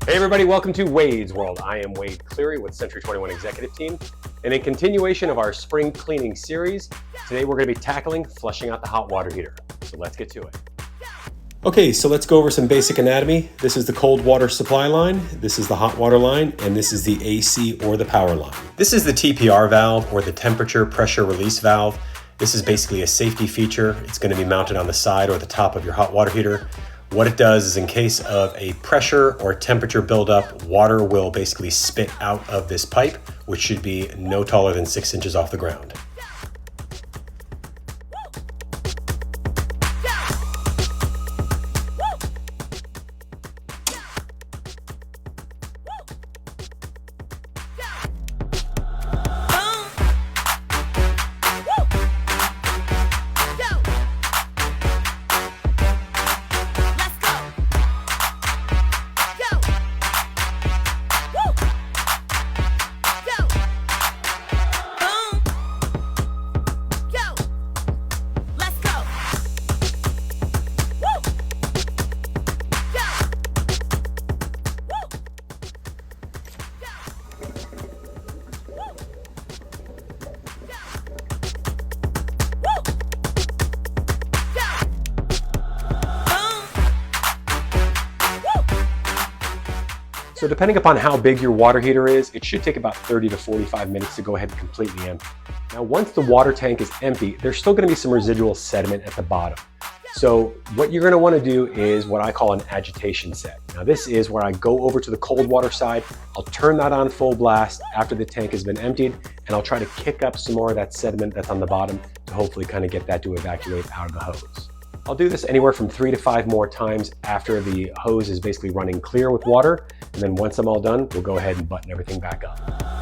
Hey everybody, welcome to Wade's World. I am Wade Cleary with Century 21 Executive Team. And in continuation of our spring cleaning series, today we're going to be tackling flushing out the hot water heater. So let's get to it. Okay, so let's go over some basic anatomy. This is the cold water supply line, this is the hot water line, and this is the AC or the power line. This is the TPR valve, or the temperature pressure release valve. This is basically a safety feature. It's going to be mounted on the side or the top of your hot water heater. What it does is, in case of a pressure or temperature buildup, water will basically spit out of this pipe, which should be no taller than 6 inches off the ground. So depending upon how big your water heater is, it should take about 30 to 45 minutes to go ahead and completely empty. Now, once the water tank is empty, there's still going to be some residual sediment at the bottom. So what you're going to want to do is what I call an agitation set. Now this is where I go over to the cold water side, I'll turn that on full blast after the tank has been emptied, and I'll try to kick up some more of that sediment that's on the bottom to hopefully kind of get that to evacuate out of the hose. I'll do this anywhere from 3 to 5 more times after the hose is basically running clear with water. And then once I'm all done, we'll go ahead and button everything back up.